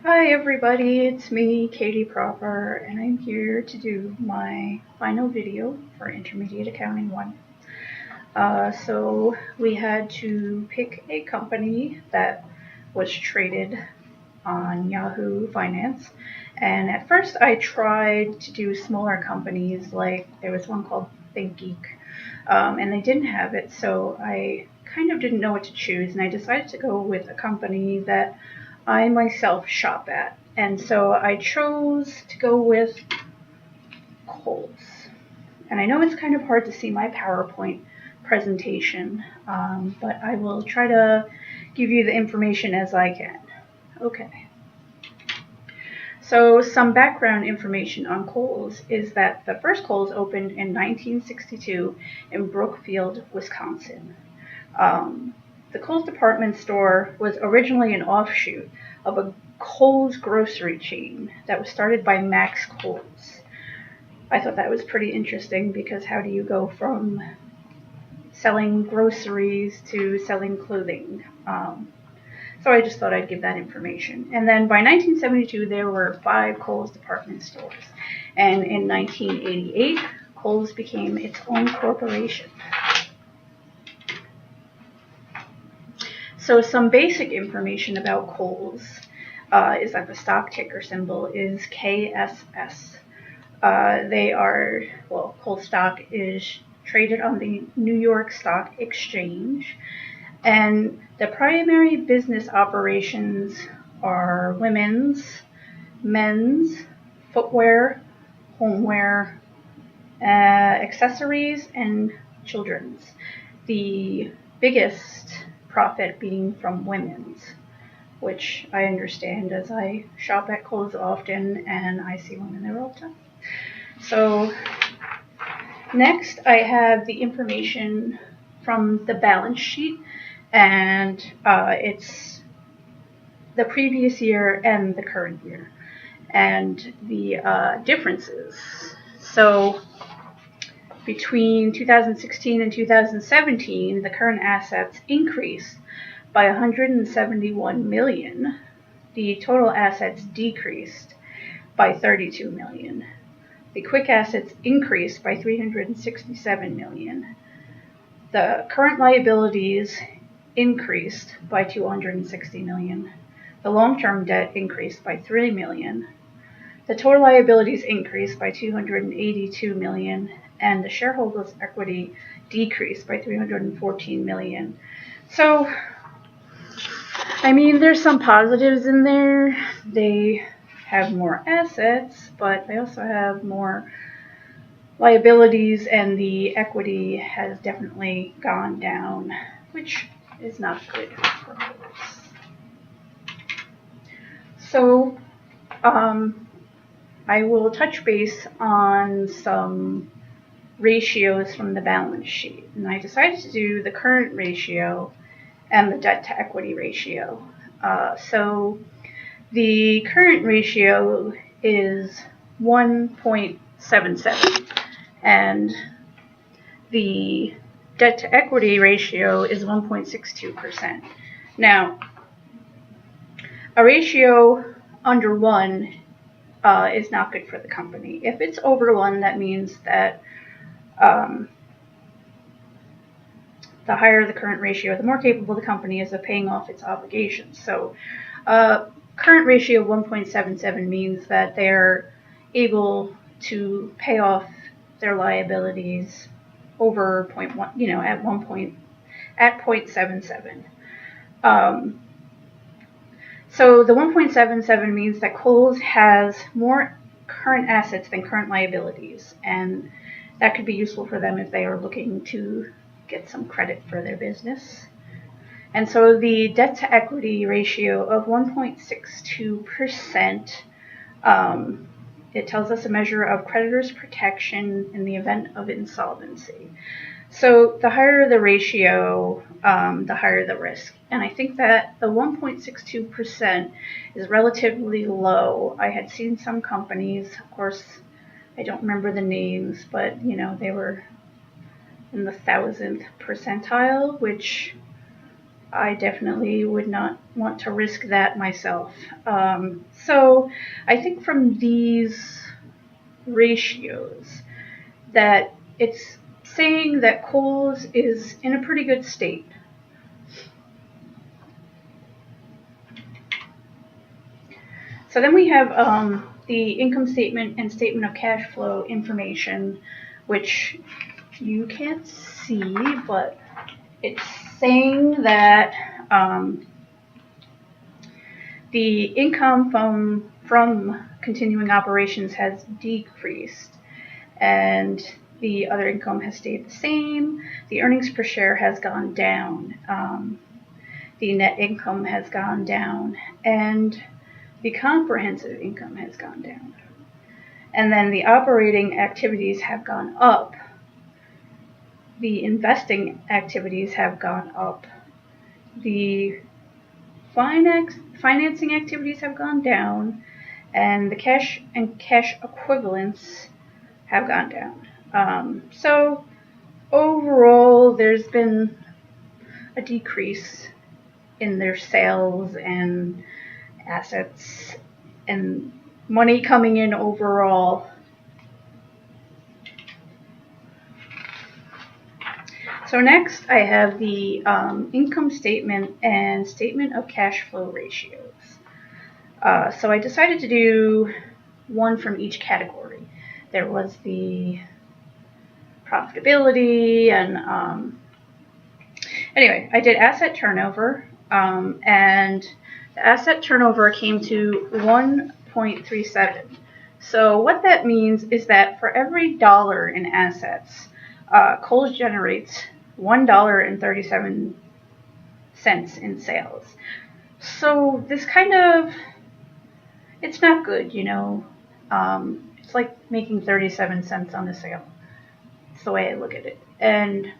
Hi everybody, it's me, Katie Proper, and I'm here to do my final video for Intermediate Accounting 1. So we had to pick a company that was traded on Yahoo Finance, and at first I tried to do smaller companies, like there was one called ThinkGeek, and they didn't have it, so I kind of didn't know what to choose, and I decided to go with a company that I myself shop at. And so I chose to go with Kohl's. And I know it's kind of hard to see my PowerPoint presentation, but I will try to give you the information as I can. Okay. So some background information on Kohl's is that the first Kohl's opened in 1962 in Brookfield, Wisconsin. The Kohl's department store was originally an offshoot of a Kohl's grocery chain that was started by Max Kohl's. I thought that was pretty interesting because how do you go from selling groceries to selling clothing? So I just thought I'd give that information. And then by 1972, there were 5 Kohl's department stores. And in 1988, Kohl's became its own corporation. So some basic information about Kohl's is that the stock ticker symbol is KSS. Kohl's stock is traded on the New York Stock Exchange, and the primary business operations are women's, men's, footwear, homeware, accessories, and children's. The biggest profit being from women's, which I understand as I shop at Kohl's often and I see women there all the time. So next I have the information from the balance sheet, and it's the previous year and the current year and the differences. So between 2016 and 2017, the current assets increased by 171 million. The total assets decreased by 32 million. The quick assets increased by 367 million. The current liabilities increased by 260 million. The long-term debt increased by 3 million. The total liabilities increased by 282 million, and the shareholders' equity decreased by 314 million. So, I mean, there's some positives in there. They have more assets, but they also have more liabilities, and the equity has definitely gone down, which is not good for us. So, I will touch base on some ratios from the balance sheet, and I decided to do the current ratio and the debt to equity ratio. So the current ratio is 1.77, and the debt to equity ratio is 1.62%. Now, a ratio under 1 is not good for the company. If it's over 1, that means that the higher the current ratio, the more capable the company is of paying off its obligations. So current ratio of 1.77 means that they're able to pay off their liabilities over 0.1, at 0.77. So the 1.77 means that Kohl's has more current assets than current liabilities, and that could be useful for them if they are looking to get some credit for their business. And so the debt to equity ratio of 1.62%, it tells us a measure of creditors' protection in the event of insolvency. So the higher the ratio, the higher the risk. And I think that the 1.62% is relatively low. I had seen some companies, of course, I don't remember the names, but they were in the 1,000th percentile, which I definitely would not want to risk that myself. So I think from these ratios that it's saying that Kohl's is in a pretty good state. So then we have the income statement and statement of cash flow information, which you can't see, but it's saying that the income from continuing operations has decreased, and the other income has stayed the same. The earnings per share has gone down. The net income has gone down, and the comprehensive income has gone down. And then the operating activities have gone up. The investing activities have gone up. The financing activities have gone down, and the cash and cash equivalents have gone down. So overall, there's been a decrease in their sales and assets and money coming in overall. So next I have the income statement and statement of cash flow ratios. So I decided to do one from each category. There was the profitability and anyway, I did asset turnover, and the asset turnover came to 1.37. So what that means is that for every dollar in assets, Kohl's generates $1.37 in sales. So this kind of, it's not good, you know. It's like making 37 cents on a sale. It's the way I look at it. And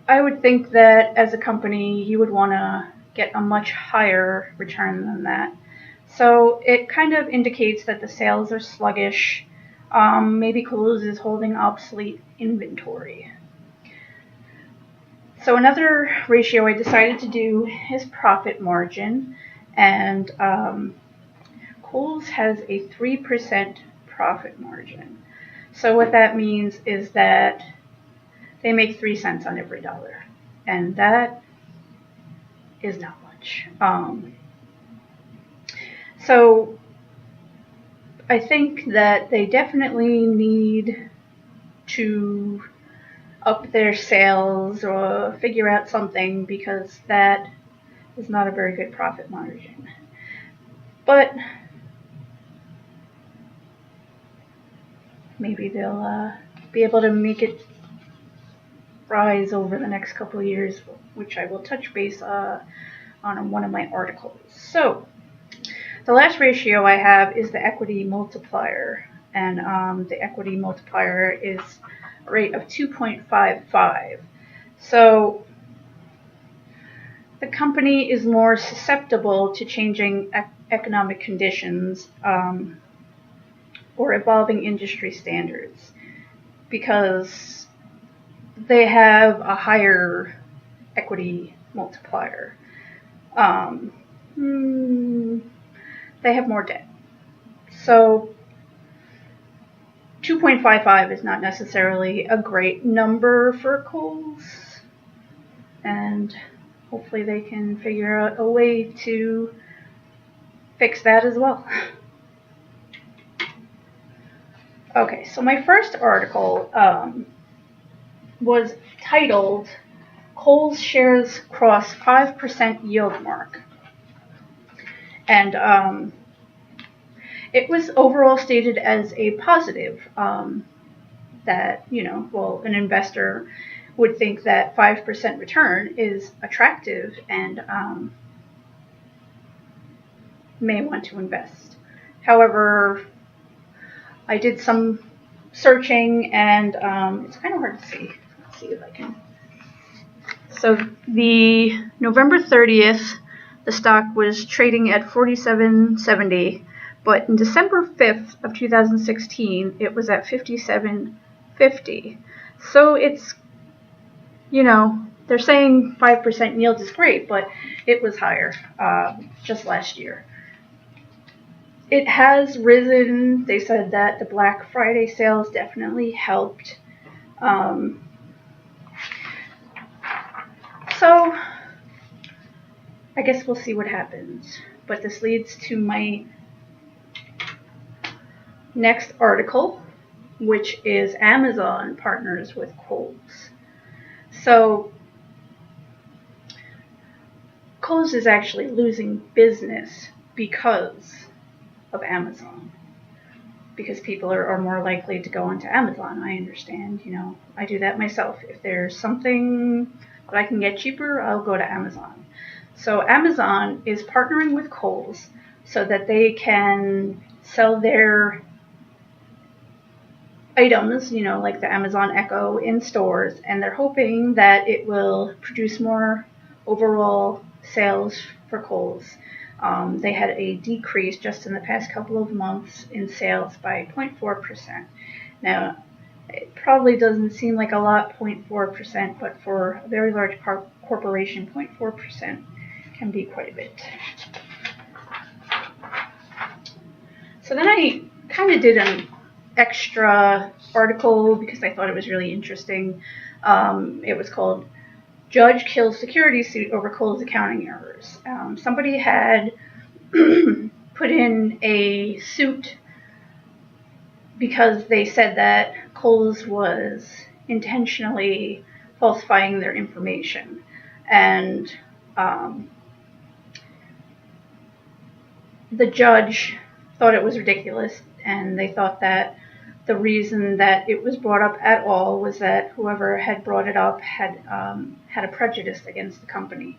I would think that as a company, you would want to get a much higher return than that. So it kind of indicates that the sales are sluggish. Maybe Kohl's is holding obsolete inventory. So another ratio I decided to do is profit margin, and Kohl's has a 3% profit margin. So what that means is that they make 3 cents on every dollar, and that is not much. So I think that they definitely need to up their sales or figure out something, because that is not a very good profit margin. But maybe they'll be able to make it rise over the next couple of years, which I will touch base on one of my articles. So the last ratio I have is the equity multiplier, and the equity multiplier is a rate of 2.55. So the company is more susceptible to changing economic conditions or evolving industry standards, because they have a higher equity multiplier. They have more debt. So 2.55 is not necessarily a great number for Kohl's, and hopefully they can figure out a way to fix that as well. Okay, so my first article was titled Kohl's Shares Cross 5% Yield Mark. And it was overall stated as a positive, that, you know, well, an investor would think that 5% return is attractive and may want to invest. However, I did some searching, and it's kind of hard to see. Let's see if I can. So the November 30th, the stock was trading at $47.70, but in December 5th of 2016, it was at $57.50. So it's, you know, they're saying 5% yield is great, but it was higher just last year. It has risen. They said that the Black Friday sales definitely helped. So I guess we'll see what happens. But this leads to my next article, which is Amazon partners with Kohl's. So Kohl's is actually losing business because of Amazon. Because people are more likely to go onto Amazon. I understand, I do that myself. If there's something that I can get cheaper, I'll go to Amazon. So Amazon is partnering with Kohl's so that they can sell their items, like the Amazon Echo in stores, and they're hoping that it will produce more overall sales for Kohl's. They had a decrease just in the past couple of months in sales by 0.4%. Now, it probably doesn't seem like a lot, 0.4%, but for a very large corporation, 0.4% can be quite a bit. So then I kind of did an extra article because I thought it was really interesting. It was called Judge Kills Security Suit Over Kohl's Accounting Errors. Somebody had put in a suit because they said that Kohl's was intentionally falsifying their information. And the judge thought it was ridiculous, and they thought that the reason that it was brought up at all was that whoever had brought it up had a prejudice against the company.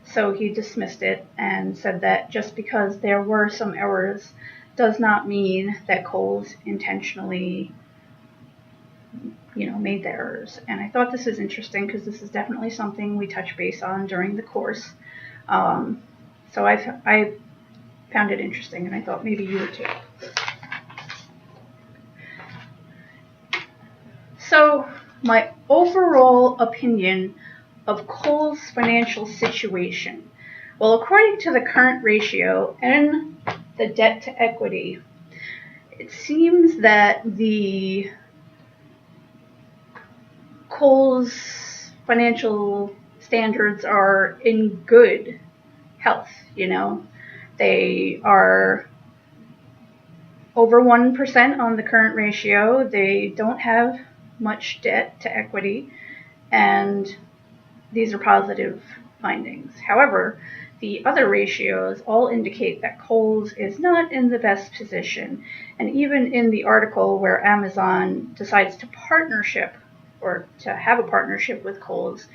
So he dismissed it and said that just because there were some errors does not mean that Kohl's intentionally, made the errors. And I thought this is interesting because this is definitely something we touch base on during the course. So I found it interesting, and I thought maybe you would too. So my overall opinion of Kohl's financial situation. Well, according to the current ratio and the debt to equity, it seems that the Kohl's financial standards are in good health, They are over 1% on the current ratio. They don't have much debt to equity, and these are positive findings. However, the other ratios all indicate that Kohl's is not in the best position, and even in the article where Amazon decides to have a partnership with Kohl's,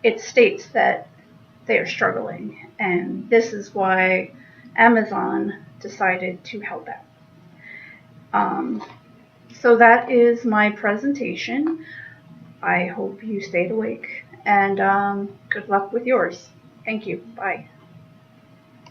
it states that they are struggling, and this is why Amazon decided to help out. So that is my presentation. I hope you stayed awake, and good luck with yours. Thank you. Bye.